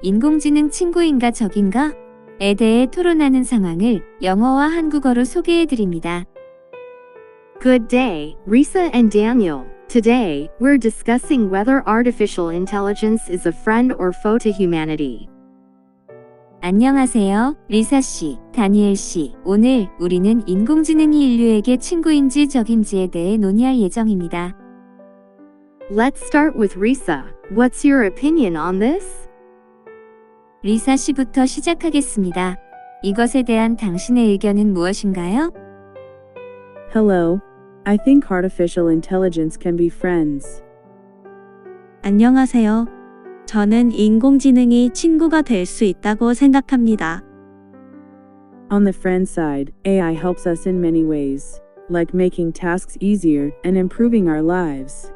인공지능 친구인가 적인가? 에 대해 토론하는 상황을 영어와 한국어로 소개해 드립니다. Good day, Risa and Daniel. Today, we're discussing whether artificial intelligence is a friend or foe to humanity. 안녕하세요, 리사 씨, 다니엘 씨. 오늘 우리는 인공지능이 인류에게 친구인지 적인지에 대해 논의할 예정입니다. Let's start with Risa. What's your opinion on this? 리사 씨부터 시작하겠습니다. 이것에 대한 당신의 의견은 무엇인가요? Hello. I think artificial intelligence can be friends. 안녕하세요. 저는 인공지능이 친구가 될 수 있다고 생각합니다. On the friend side, AI helps us in many ways, like making tasks easier and improving our lives.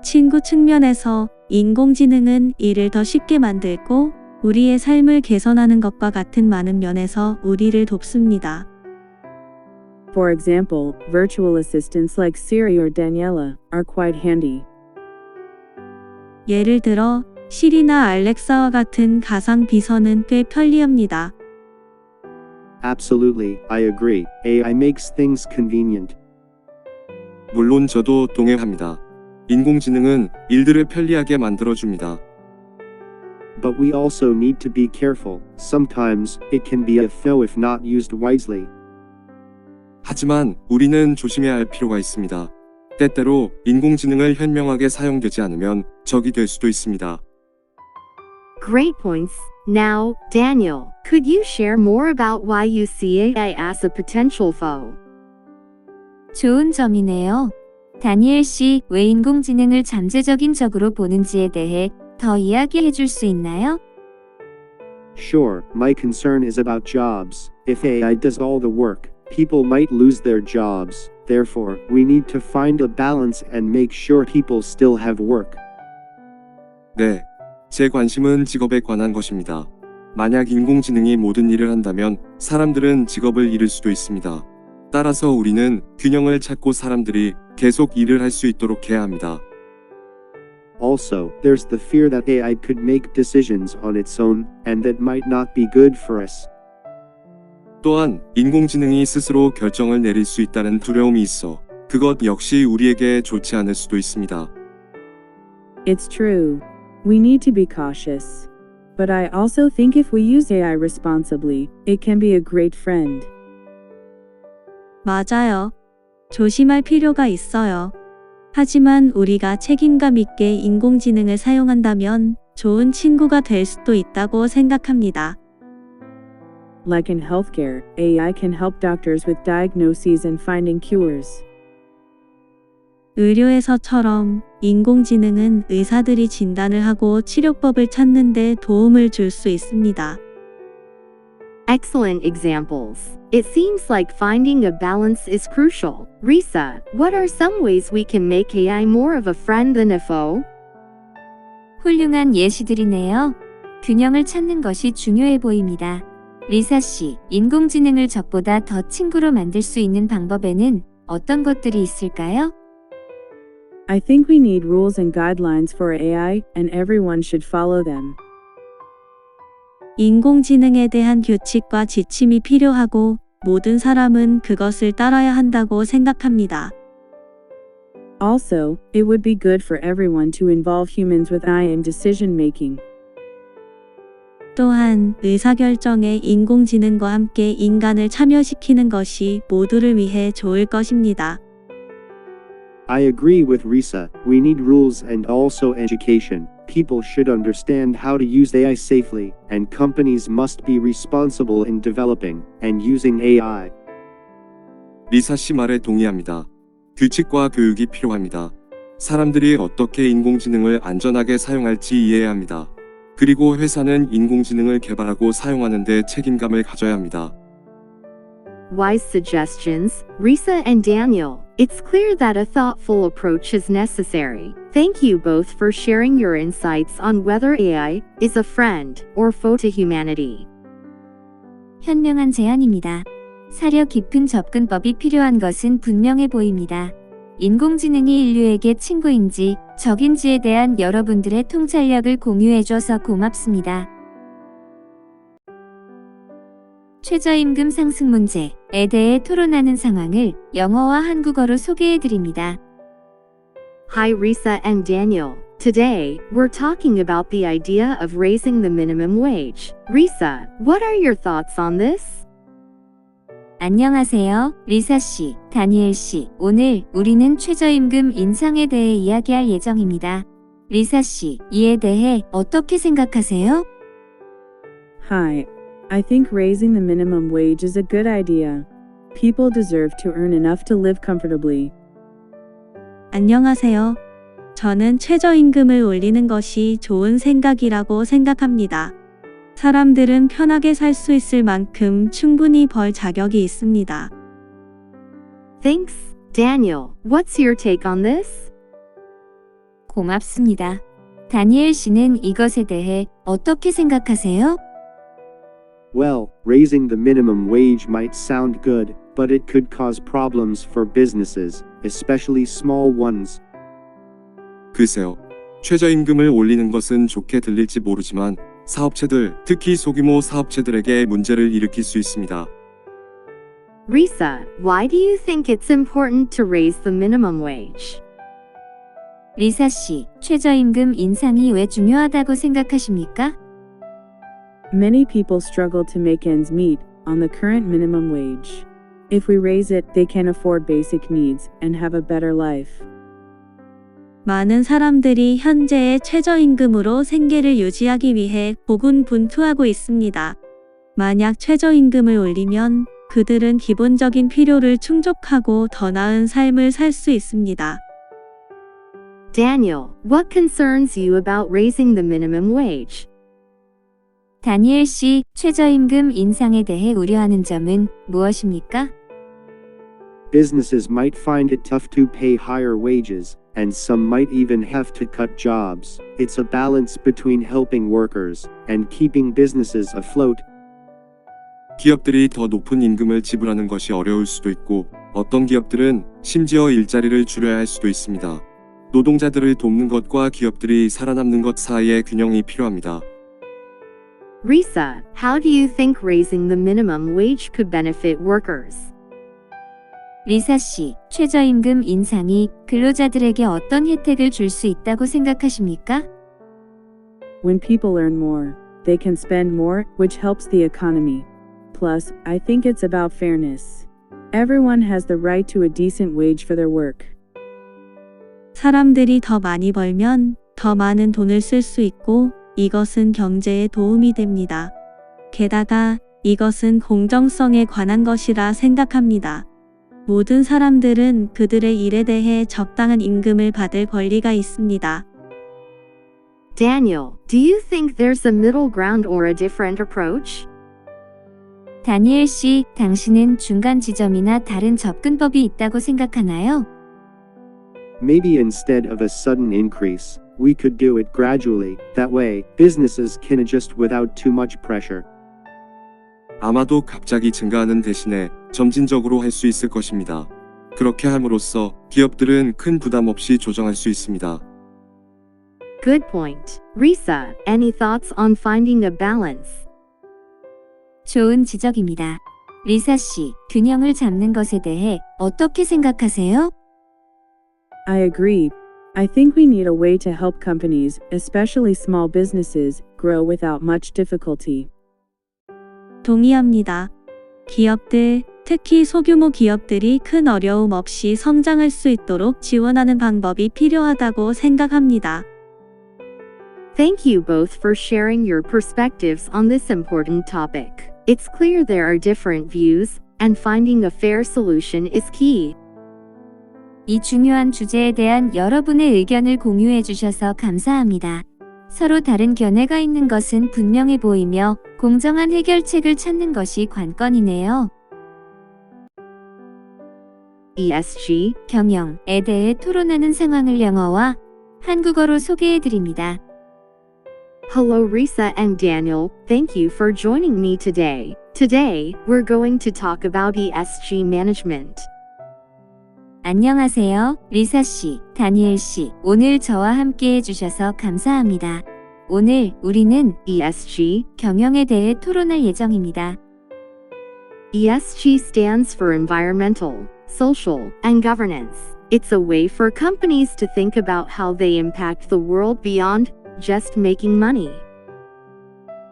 친구 측면에서 인공지능은 일을 더 쉽게 만들고 우리의 삶을 개선하는 것과 같은 많은 면에서 우리를 돕습니다. For example, virtual assistants like Siri or Daniela are quite handy. 예를 들어 시리나 알렉사와 같은 가상 비서는 꽤 편리합니다. Absolutely, I agree. AI makes things convenient. 물론 저도 동의합니다. 인공지능은 일들을 편리하게 만들어줍니다. But we also need to be careful. Sometimes, it can be a foe if not used wisely. 하지만 우리는 조심해야 할 필요가 있습니다. 때때로 인공지능을 현명하게 사용되지 않으면 적이 될 수도 있습니다. Great points. Now, Daniel, could you share more about why you see AI as a potential foe? 좋은 점이네요. 다니엘 씨, 왜 인공지능을 잠재적인 적으로 보는지에 대해 더 이야기해 줄 수 있나요? Sure, my concern is about jobs. If AI does all the work, people might lose their jobs. Therefore, we need to find a balance and make sure people still have work. 네, 제 관심은 직업에 관한 것입니다. 만약 인공지능이 모든 일을 한다면 사람들은 직업을 잃을 수도 있습니다. 따라서 우리는 균형을 찾고 사람들이 계속 일을 할 수 있도록 해야 합니다. Also, there's the fear that AI could make decisions on its own, and that might not be good for us. 또한 인공지능이 스스로 결정을 내릴 수 있다는 두려움이 있어 그것 역시 우리에게 좋지 않을 수도 있습니다. It's true. We need to be cautious. But I also think if we use AI responsibly, it can be a great friend. 맞아요. 조심할 필요가 있어요. 하지만 우리가 책임감 있게 인공지능을 사용한다면 좋은 친구가 될 수도 있다고 생각합니다. Like in healthcare, AI can help doctors with diagnoses and finding cures. 의료에서처럼 인공지능은 의사들이 진단을 하고 치료법을 찾는 데 도움을 줄 수 있습니다. Excellent examples. It seems like finding a balance is crucial. Risa, what are some ways we can make AI more of a friend than a foe? 훌륭한 예시들이네요. 균형을 찾는 것이 중요해 보입니다. 리사 씨, 인공지능을 적보다 더 친구로 만들 수 있는 방법에는 어떤 것들이 있을까요? I think we need rules and guidelines for AI, and everyone should follow them. 인공지능에 대한 규칙과 지침이 필요하고 모든 사람은 그것을 따라야 한다고 생각합니다. Also, it would be good for everyone to involve humans with AI in decision making. 또한 의사결정에 인공지능과 함께 인간을 참여시키는 것이 모두를 위해 좋을 것입니다. I agree with Risa. We need rules and also education. People should understand how to use AI safely, and companies must be responsible in developing and using AI. 리사 씨 말에 동의합니다. 규칙과 교육이 필요합니다. 사람들이 어떻게 인공지능을 안전하게 사용할지 이해해야 합니다. 그리고 회사는 인공지능을 개발하고 사용하는 데 책임감을 가져야 합니다. Wise suggestions, Risa and Daniel. It's clear that a thoughtful approach is necessary. Thank you both for sharing your insights on whether AI is a friend or foe to humanity. 현명한 제안입니다. 사려 깊은 접근법이 필요한 것은 분명해 보입니다. 인공지능이 인류에게 친구인지 적인지에 대한 여러분들의 통찰력을 공유해줘서 고맙습니다. 최저임금 상승 문제에 대해 토론하는 상황을 영어와 한국어로 소개해드립니다. Hi Risa and Daniel. Today, we're talking about the idea of raising the minimum wage. Risa, what are your thoughts on this? 안녕하세요, 리사 씨, 다니엘 씨. 오늘 우리는 최저임금 인상에 대해 이야기할 예정입니다. 리사 씨, 이에 대해 어떻게 생각하세요? Hi. I think raising the minimum wage is a good idea. People deserve to earn enough to live comfortably. 안녕하세요. 저는 최저임금을 올리는 것이 좋은 생각이라고 생각합니다. 사람들은 편하게 살 수 있을 만큼 충분히 벌 자격이 있습니다. Thanks, Daniel. What's your take on this? 고맙습니다. 다니엘 씨는 이것에 대해 어떻게 생각하세요? Well, raising the minimum wage might sound good, but it could cause problems for businesses, especially small ones. 글쎄요. 최저임금을 올리는 것은 좋게 들릴지 모르지만 사업체들, 특히 소규모 사업체들에게 문제를 일으킬 수 있습니다. Risa, why do you think it's important to raise the minimum wage? 리사 씨, 최저임금 인상이 왜 중요하다고 생각하십니까? Many people struggle to make ends meet on the current minimum wage. If we raise it, they can afford basic needs and have a better life. 많은 사람들이 현재의 최저임금으로 생계를 유지하기 위해 고군분투하고 있습니다. 만약 최저임금을 올리면 그들은 기본적인 필요를 충족하고 더 나은 삶을 살 수 있습니다. Daniel, what concerns you about raising the minimum wage? 다니엘 씨, 최저임금 인상에 대해 우려하는 점은 무엇입니까? Businesses might find it tough to pay higher wages, and some might even have to cut jobs. It's a balance between helping workers and keeping businesses afloat. 기업들이 더 높은 임금을 지불하는 것이 어려울 수도 있고 어떤 기업들은 심지어 일자리를 줄여야 할 수도 있습니다. 노동자들을 돕는 것과 기업들이 살아남는 것 사이의 균형이 필요합니다. Risa, how do you think raising the minimum wage could benefit workers? 리사 씨, 최저임금 인상이 근로자들에게 어떤 혜택을 줄 수 있다고 생각하십니까? When people earn more, they can spend more, which helps the economy. Plus, I think it's about fairness. Everyone has the right to a decent wage for their work. 사람들이 더 많이 벌면 더 많은 돈을 쓸 수 있고 이것은 경제에 도움이 됩니다. 게다가 이것은 공정성에 관한 것이라 생각합니다. 모든 사람들은 그들의 일에 대해 적당한 임금을 받을 권리가 있습니다. Daniel, do you think there's a middle ground or a different approach? 다니엘 씨, 당신은 중간 지점이나 다른 접근법이 있다고 생각하나요? Maybe instead of a sudden increase, we could do it gradually. That way, businesses can adjust without too much pressure. 아마도 갑자기 증가하는 대신에 점진적으로 할 수 있을 것입니다. 그렇게 함으로써 기업들은 큰 부담 없이 조정할 수 있습니다. Good point. Risa, any thoughts on finding a balance? 좋은 지적입니다. 리사 씨, 균형을 잡는 것에 대해 어떻게 생각하세요? I agree. I think we need a way to help companies, especially small businesses, grow without much difficulty. 동의합니다. 기업들, 특히 소규모 기업들이 큰 어려움 없이 성장할 수 있도록 지원하는 방법이 필요하다고 생각합니다. Thank you both for sharing your perspectives on this important topic. It's clear there are different views, and finding a fair solution is key. 이 중요한 주제에 대한 여러분의 의견을 공유해 주셔서 감사합니다. 서로 다른 견해가 있는 것은 분명해 보이며 공정한 해결책을 찾는 것이 관건이네요. ESG, 경영에 대해 토론하는 상황을 영어와 한국어로 소개해 드립니다. Hello Risa and Daniel, thank you for joining me today. Today, we're going to talk about ESG management. 안녕하세요, 리사 씨, 다니엘 씨. 오늘 저와 함께 해주셔서 감사합니다. 오늘 우리는 ESG. 경영에 대해 토론할 예정입니다. ESG stands for environmental, social, and governance. It's a way for companies to think about how they impact the world beyond just making money.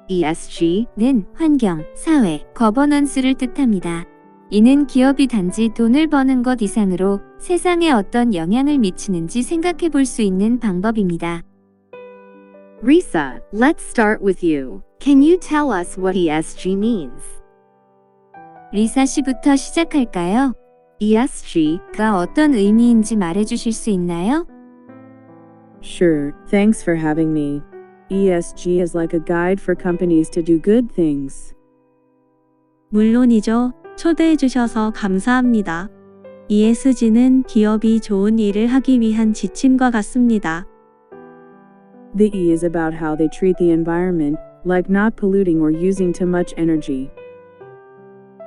ESG는 환경, 사회, 거버넌스를 뜻합니다. 이는 기업이 단지 돈을 버는 것 이상으로 세상에 어떤 영향을 미치는지 생각해 볼 수 있는 방법입니다. Risa, let's start with you. Can you tell us what ESG means? 리사 씨부터 시작할까요? ESG가 어떤 의미인지 말해 주실 수 있나요? Sure, thanks for having me. ESG is like a guide for companies to do good things. 물론이죠. 초대해 주셔서 감사합니다. ESG는 기업이 좋은 일을 하기 위한 지침과 같습니다. The E is about how they treat the environment, like not polluting or using too much energy.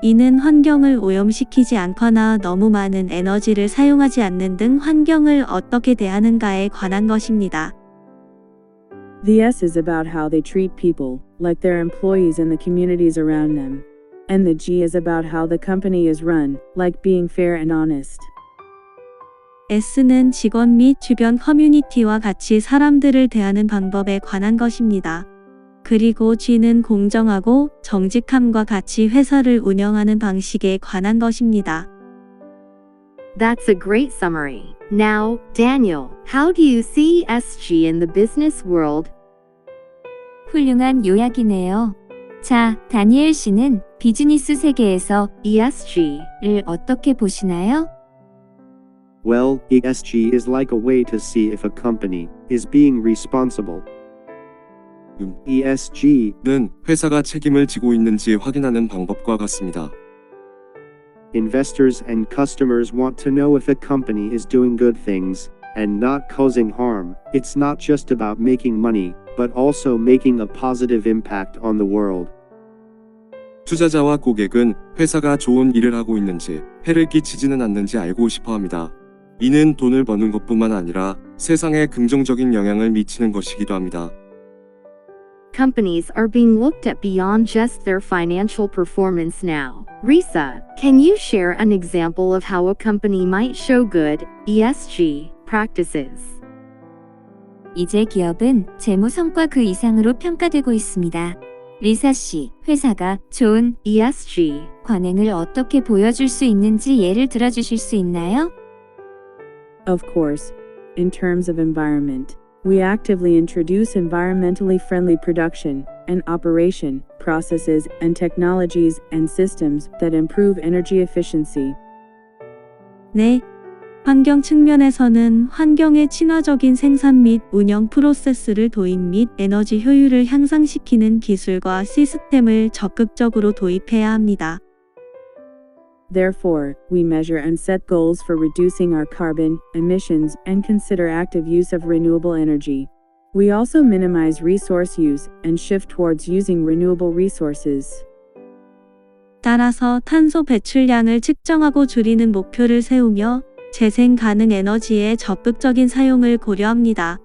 이는 환경을 오염시키지 않거나 너무 많은 에너지를 사용하지 않는 등 환경을 어떻게 대하는가에 관한 것입니다. The S is about how they treat people, like their employees and the communities around them. And the G is about how the company is run, like being fair and honest. S는 직원 및 주변 커뮤니티와 같이 사람들을 대하는 방법에 관한 것입니다. 그리고 G는 공정하고 정직함과 같이 회사를 운영하는 방식에 관한 것입니다. That's a great summary. Now, Daniel, how do you see ESG in the business world? 훌륭한 요약이네요. 자, 다니엘 씨는 비즈니스 세계에서 ESG를 어떻게 보시나요? Well, ESG is like a way to see if a company is being responsible. ESG 는 회사가 책임을 지고 있는지 확인하는 방법과 같습니다. investors and customers want to know if a company is doing good things and not causing harm. It's not just about making money, but also making a positive impact on the world. 투자자와 고객은 회사가 좋은 일을 하고 있는지, 해를 끼치지는 않는지 알고 싶어 합니다. 이는 돈을 버는 것뿐만 아니라 세상에 긍정적인 영향을 미치는 것이기도 합니다. Companies are being looked at beyond just their financial performance now. Risa, can you share an example of how a company might show good ESG practices? 이제 기업은 재무 성과 그 이상으로 평가되고 있습니다. 리사 씨, 회사가 좋은 ESG 관행을 어떻게 보여줄 수 있는지 예를 들어 주실 수 있나요? Of course, in terms of environment, we actively introduce environmentally friendly production and operation processes and technologies and systems that improve energy efficiency. 네. 환경 측면에서는 환경에 친화적인 생산 및 운영 프로세스를 도입 및 에너지 효율을 향상시키는 기술과 시스템을 적극적으로 도입해야 합니다. Therefore, we measure and set goals for reducing our carbon emissions and consider active use of renewable energy. We also minimize resource use and shift towards using renewable resources. 따라서 탄소 배출량을 측정하고 줄이는 목표를 세우며 재생 가능 에너지의 적극적인 사용을 고려합니다.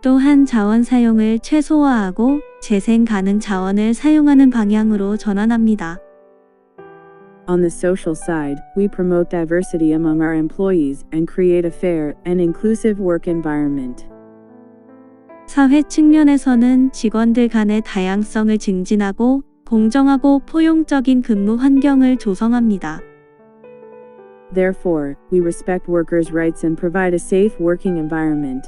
또한 자원 사용을 최소화하고 재생 가능 자원을 사용하는 방향으로 전환합니다. On the social side, we promote diversity among our employees and create a fair and inclusive work environment. 사회 측면에서는 직원들 간의 다양성을 증진하고 공정하고 포용적인 근무 환경을 조성합니다. Therefore, we respect workers' rights and provide a safe working environment.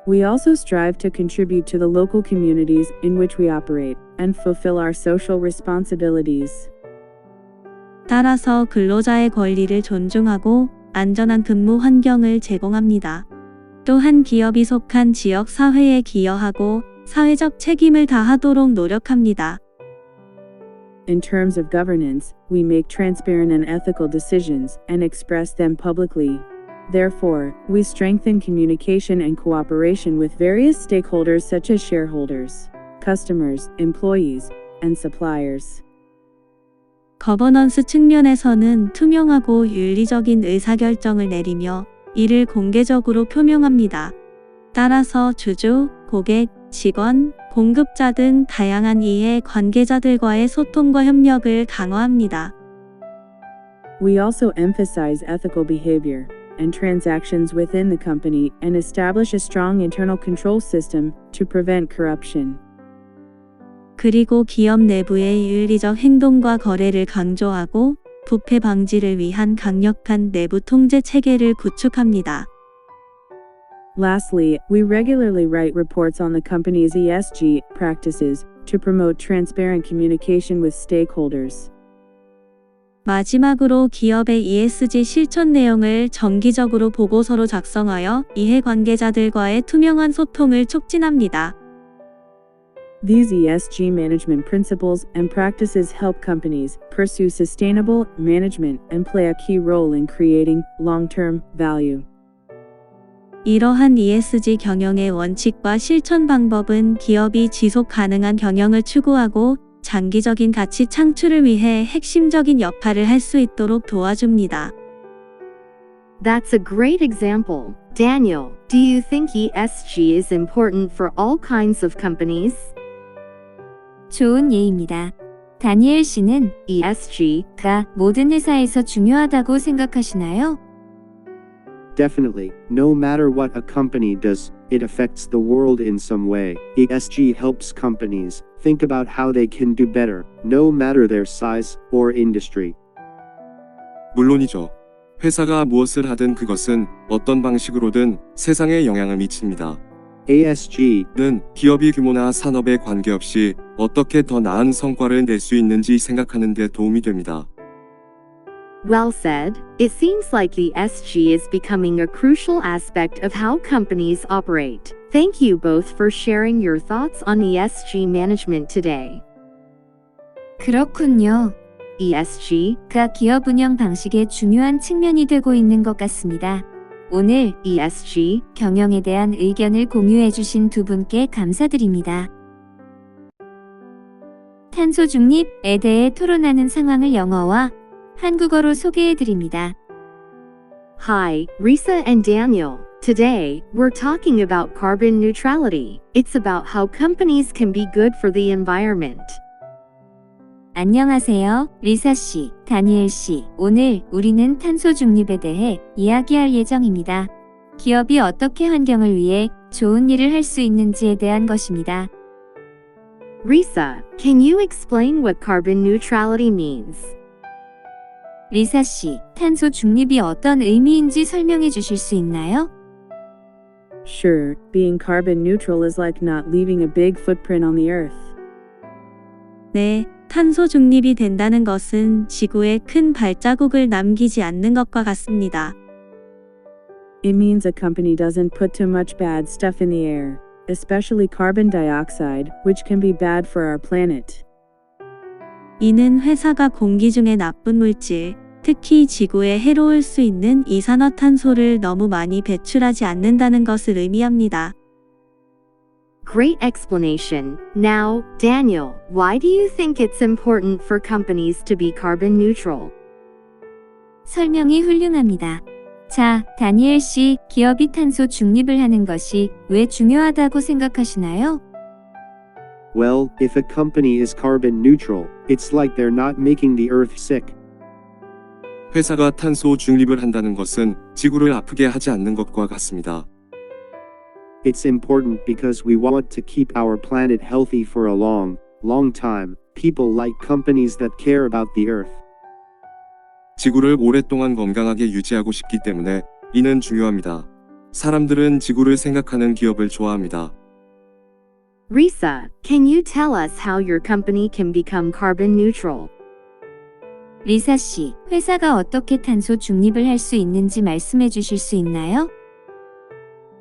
We also strive to contribute to the local communities in which we operate and fulfill our social responsibilities. 따라서 근로자의 권리를 존중하고 안전한 근무 환경을 제공합니다. 또한 기업이 속한 지역 사회에 기여하고 사회적 책임을 다하도록 노력합니다. In terms of governance, we make transparent and ethical decisions and express them publicly. Therefore, we strengthen communication and cooperation with various stakeholders such as shareholders, customers, employees, and suppliers. 거버넌스 측면에서는 투명하고 윤리적인 의사결정을 내리며 이를 공개적으로 표명합니다. 따라서 주주, 고객, 직원, 공급자 등 다양한 이해 관계자들과의 소통과 협력을 강화합니다. We also emphasize ethical behavior and transactions within the company and establish a strong internal control system to prevent corruption. 그리고 기업 내부의 윤리적 행동과 거래를 강조하고 부패 방지를 위한 강력한 내부 통제 체계를 구축합니다. Lastly, we regularly write reports on the company's ESG practices to promote transparent communication with stakeholders. 마지막으로 기업의 ESG 실천 내용을 정기적으로 보고서로 작성하여 이해관계자들과의 투명한 소통을 촉진합니다. These ESG management principles and practices help companies pursue sustainable management and play a key role in creating long-term value. 이러한 ESG 경영의 원칙과 실천 방법은 기업이 지속 가능한 경영을 추구하고 장기적인 가치 창출을 위해 핵심적인 역할을 할 수 있도록 도와줍니다. That's a great example. Daniel, do you think ESG is important for all kinds of companies? 좋은 예입니다. 다니엘 씨는 ESG가 모든 회사에서 중요하다고 생각하시나요? Definitely, no matter what a company does, it affects the world in some way. ESG helps companies think about how they can do better, no matter their size or industry. 물론이죠. 회사가 무엇을 하든 그것은 어떤 방식으로든 세상에 영향을 미칩니다. ESG는 기업이 규모나 산업에 관계없이 어떻게 더 나은 성과를 낼 수 있는지 생각하는 데 도움이 됩니다. Well said. It seems like ESG is becoming a crucial aspect of how companies operate. Thank you both for sharing your thoughts on ESG management today. 그렇군요. ESG가 기업 운영 방식의 중요한 측면이 되고 있는 것 같습니다. 오늘 ESG 경영에 대한 의견을 공유해 주신 두 분께 감사드립니다. 탄소 중립에 대해 토론하는 상황을 영어와 한국어로 소개해 드립니다. Hi, Risa and Daniel. Today, we're talking about carbon neutrality. It's about how companies can be good for the environment. 안녕하세요, 리사 씨, 다니엘 씨. 오늘 우리는 탄소 중립에 대해 이야기할 예정입니다. 기업이 어떻게 환경을 위해 좋은 일을 할 수 있는지에 대한 것입니다. Risa, can you explain what carbon neutrality means? 리사 씨, 탄소 중립이 어떤 의미인지 설명해 주실 수 있나요? Sure, being carbon neutral is like not leaving a big footprint on the earth. 네, 탄소 중립이 된다는 것은 지구에 큰 발자국을 남기지 않는 것과 같습니다. It means a company doesn't put too much bad stuff in the air, especially carbon dioxide, which can be bad for our planet. 이는 회사가 공기 중의 나쁜 물질, 특히 지구에 해로울 수 있는 이산화탄소를 너무 많이 배출하지 않는다는 것을 의미합니다. Great explanation. Now, Daniel, why do you think it's important for companies to be carbon neutral? 설명이 훌륭합니다. 자, 다니엘 씨, 기업이 탄소 중립을 하는 것이 왜 중요하다고 생각하시나요? Well, if a company is carbon neutral, it's like they're not making the earth sick. 회사가 탄소 중립을 한다는 것은 지구를 아프게 하지 않는 것과 같습니다. It's important because we want to keep our planet healthy for a long, long time. People like companies that care about the earth. 지구를 오랫동안 건강하게 유지하고 싶기 때문에 이는 중요합니다. 사람들은 지구를 생각하는 기업을 좋아합니다. Risa, can you tell us how your company can become carbon neutral? 리사 씨, 회사가 어떻게 탄소 중립을 할 수 있는지 말씀해 주실 수 있나요?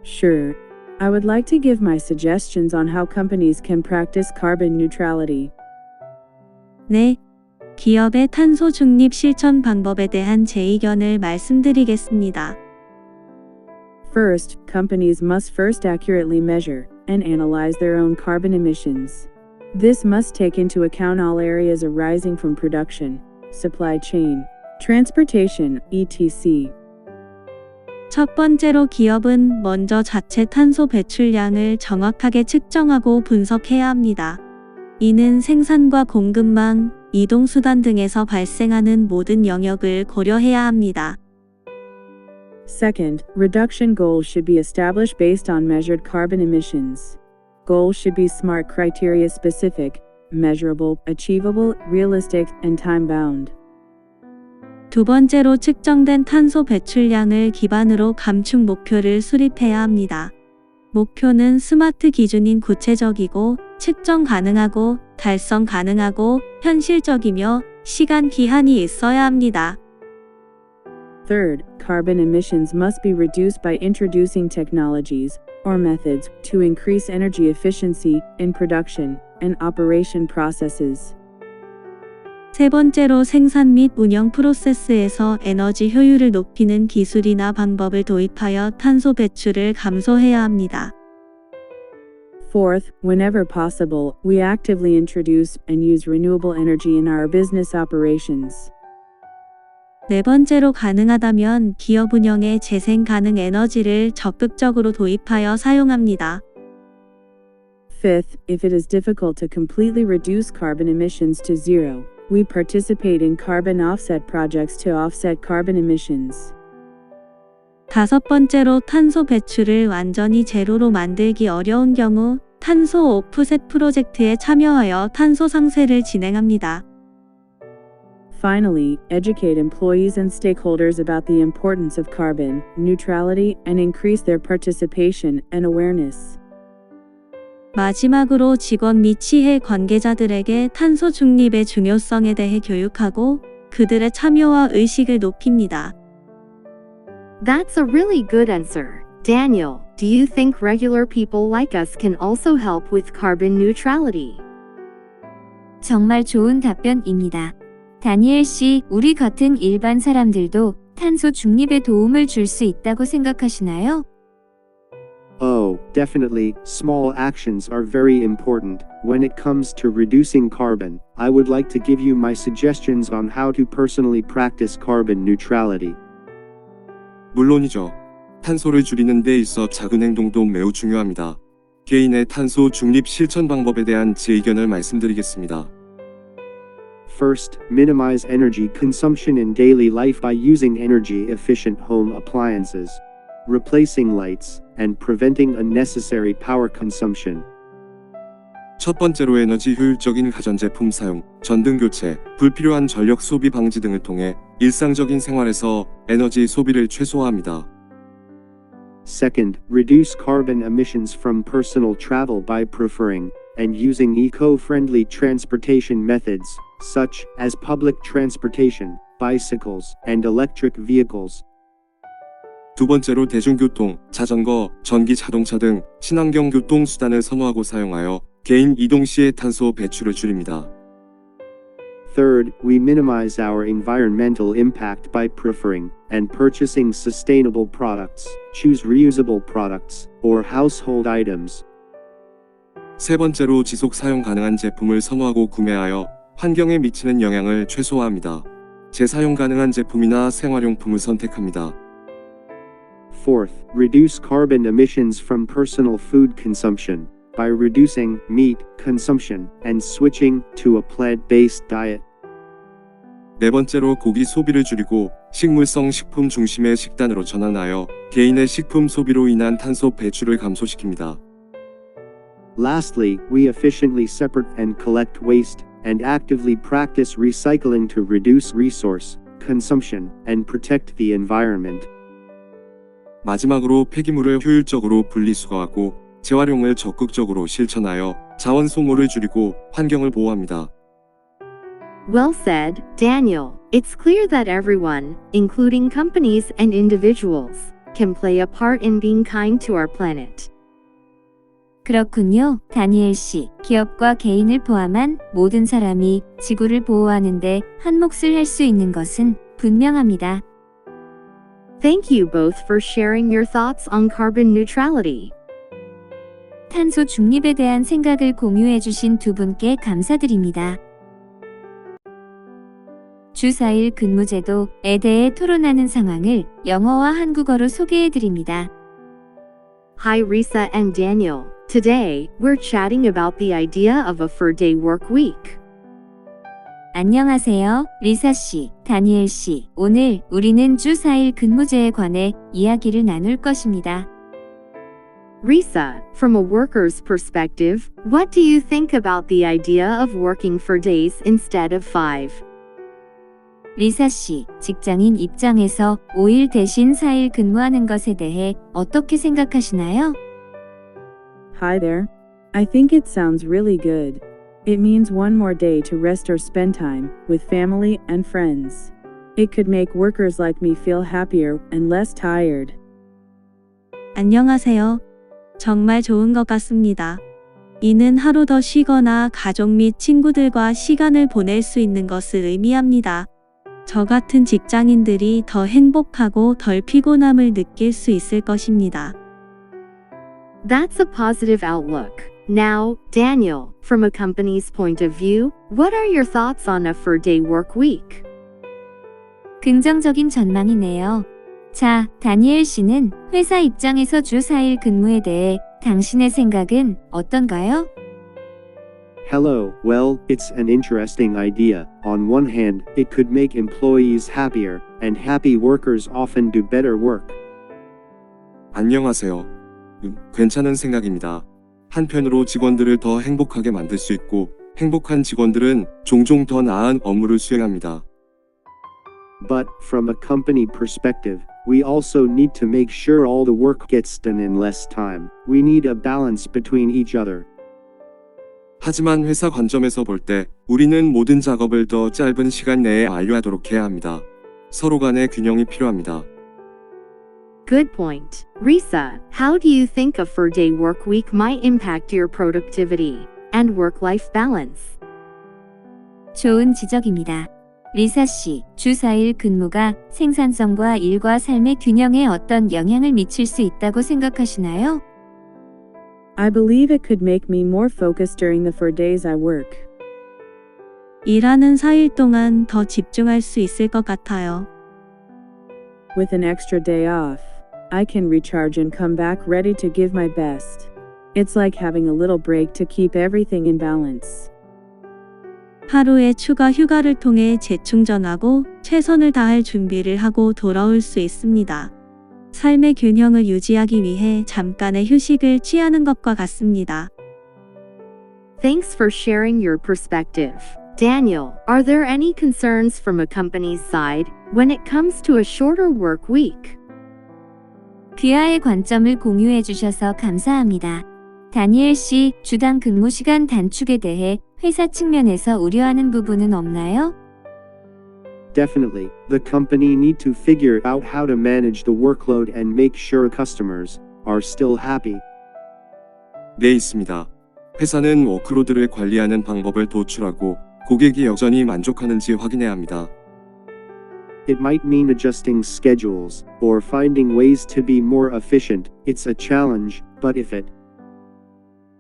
Sure. I would like to give my suggestions on how companies can practice carbon neutrality. 네, 기업의 탄소 중립 실천 방법에 대한 제 의견을 말씀드리겠습니다. First, companies must first accurately measure and analyze their own carbon emissions. This must take into account all areas arising from production, supply chain, transportation, etc. 첫 번째로 기업은 먼저 자체 탄소 배출량을 정확하게 측정하고 분석해야 합니다. 이는 생산과 공급망, 이동수단 등에서 발생하는 모든 영역을 고려해야 합니다. Second, reduction goals should be established based on measured carbon emissions. Goals should be SMART criteria specific, measurable, achievable, realistic, and time-bound. 두 번째로 측정된 탄소 배출량을 기반으로 감축 목표를 수립해야 합니다. 목표는 스마트 기준인 구체적이고 측정 가능하고 달성 가능하고 현실적이며 시간 기한이 있어야 합니다. Third, carbon emissions must be reduced by introducing technologies or methods to increase energy efficiency in production and operation processes. 세 번째로 생산 및 운영 프로세스에서 에너지 효율을 높이는 기술이나 방법을 도입하여 탄소 배출을 감소해야 합니다. Fourth, whenever possible, we actively introduce and use renewable energy in our business operations. 네 번째로 가능하다면 기업 운영에 재생 가능 에너지를 적극적으로 도입하여 사용합니다. Fifth, if it is difficult to completely reduce carbon emissions to zero, we participate in carbon offset projects to offset carbon emissions. 다섯 번째로 탄소 배출을 완전히 제로로 만들기 어려운 경우 탄소 오프셋 프로젝트에 참여하여 탄소 상쇄를 진행합니다. Finally, educate employees and stakeholders about the importance of carbon neutrality and increase their participation and awareness. 마지막으로 직원 및 시해 관계자들에게 탄소 중립의 중요성에 대해 교육하고 그들의 참여와 의식을 높입니다. That's a really good answer. Daniel, do you think regular people like us can also help with carbon neutrality? 정말 좋은 답변입니다. 다니엘 씨, 우리 같은 일반 사람들도 탄소 중립에 도움을 줄 수 있다고 생각하시나요? Oh, definitely, small actions are very important. When it comes to reducing carbon, I would like to give you my suggestions on how to personally practice carbon neutrality. 물론이죠. 탄소를 줄이는 데 있어 작은 행동도 매우 중요합니다. 개인의 탄소 중립 실천 방법에 대한 제 의견을 말씀드리겠습니다. First, minimize energy consumption in daily life by using energy-efficient home appliances, replacing lights, and preventing unnecessary power consumption. 첫 번째로 에너지 효율적인 가전제품 사용, 전등 교체, 불필요한 전력 소비 방지 등을 통해 일상적인 생활에서 에너지 소비를 최소화합니다. Second, reduce carbon emissions from personal travel by preferring and using eco-friendly transportation methods, such as public transportation, bicycles, and electric vehicles. 두 번째로 대중교통, 자전거, 전기 자동차 등 친환경 교통 수단을 선호하고 사용하여 개인 이동 시의 탄소 배출을 줄입니다. Third, we minimize our environmental impact by preferring and purchasing sustainable products, choose reusable products, or household items. 세 번째로 지속 사용 가능한 제품을 선호하고 구매하여 환경에 미치는 영향을 최소화합니다. 재사용 가능한 제품이나 생활용품을 선택합니다. Fourth, reduce carbon emissions from personal food consumption by reducing meat consumption and switching to a plant-based diet. 네 번째로 고기 소비를 줄이고 식물성 식품 중심의 식단으로 전환하여 개인의 식품 소비로 인한 탄소 배출을 감소시킵니다. Lastly, we efficiently separate and collect waste and actively practice recycling to reduce resource consumption and protect the environment. 마지막으로 폐기물을 효율적으로 분리수거하고 재활용을 적극적으로 실천하여 자원 소모를 줄이고 환경을 보호합니다. Well said, Daniel. It's clear that everyone, including companies and individuals, can play a part in being kind to our planet. 그렇군요, 다니엘 씨. 기업과 개인을 포함한 모든 사람이 지구를 보호하는데 한 몫을 할 수 있는 것은 분명합니다. Thank you both for sharing your thoughts on carbon neutrality. 탄소 중립에 대한 생각을 공유해 주신 두 분께 감사드립니다. 주 4일 근무제도에 대해 토론하는 상황을 영어와 한국어로 소개해 드립니다. Hi Risa and Daniel. Today, we're chatting about the idea of a 4-day work week. 안녕하세요, 리사 씨, 다니엘 씨. 오늘 우리는 주 4일 근무제에 관해 이야기를 나눌 것입니다. Risa, from a worker's perspective, what do you think about the idea of working 4 days instead of 5? 리사 씨, 직장인 입장에서 5일 대신 4일 근무하는 것에 대해 어떻게 생각하시나요? Hi there. I think it sounds really good. It means one more day to rest or spend time with family and friends. It could make workers like me feel happier and less tired. 안녕하세요. 정말 좋은 것 같습니다. 이는 하루 더 쉬거나 가족 및 친구들과 시간을 보낼 수 있는 것을 의미합니다. 저 같은 직장인들이 더 행복하고 덜 피곤함을 느낄 수 있을 것입니다. That's a positive outlook. Now, Daniel, from a company's point of view, what are your thoughts on a 4-day work week? 긍정적인 전망이네요. 자, 다니엘 씨는 회사 입장에서 주 4일 근무에 대해 당신의 생각은 어떤가요? Hello, well, it's an interesting idea. On one hand, it could make employees happier, and happy workers often do better work. 안녕하세요. 괜찮은 생각입니다. 한편으로 직원들을 더 행복하게 만들 수 있고, 행복한 직원들은 종종 더 나은 업무를 수행합니다. But, from a company perspective, we also need to make sure all the work gets done in less time. We need a balance between each other. 하지만 회사 관점에서 볼 때 우리는 모든 작업을 더 짧은 시간 내에 완료하도록 해야 합니다. 서로 간의 균형이 필요합니다. Good point. Risa, how do you think a 4-day work week might impact your productivity and work-life balance? 좋은 지적입니다. 리사 씨, 주 4일 근무가 생산성과 일과 삶의 균형에 어떤 영향을 미칠 수 있다고 생각하시나요? I believe it could make me more focused during the 4 days I work. 일하는 4일 동안 더 집중할 수 있을 것 같아요. With an extra day off, I can recharge and come back ready to give my best. It's like having a little break to keep everything in balance. 하루의 추가 휴가를 통해 재충전하고 최선을 다할 준비를 하고 돌아올 수 있습니다. 삶의 균형을 유지하기 위해 잠깐의 휴식을 취하는 것과 같습니다. Thanks for sharing your perspective. Daniel, are there any concerns from a company's side when it comes to a shorter work week? 귀하의 관점을 공유해 주셔서 감사합니다. 다니엘 씨, 주당 근무 시간 단축에 대해 회사 측면에서 우려하는 부분은 없나요? Definitely, the company need to figure out how to manage the workload and make sure customers are still happy. 네, 있습니다. 회사는 워크로드를 관리하는 방법을 도출하고 고객이 여전히 만족하는지 확인해야 합니다. It might mean adjusting schedules or finding ways to be more efficient. It's a challenge, but if it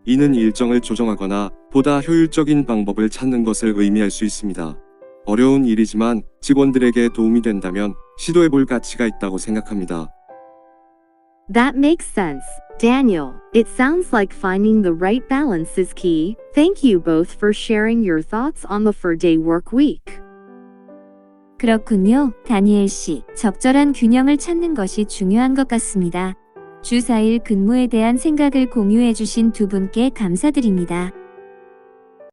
이는 일정을 조정하거나 보다 효율적인 방법을 찾는 것을 의미할 수 있습니다. 어려운 일이지만 직원들에게 도움이 된다면 시도해 볼 가치가 있다고 생각합니다. That makes sense. Daniel, it sounds like finding the right balance is key. Thank you both for sharing your thoughts on the 4-day work week. 그렇군요, 다니엘 씨. 적절한 균형을 찾는 것이 중요한 것 같습니다. 주 4일 근무에 대한 생각을 공유해 주신 두 분께 감사드립니다.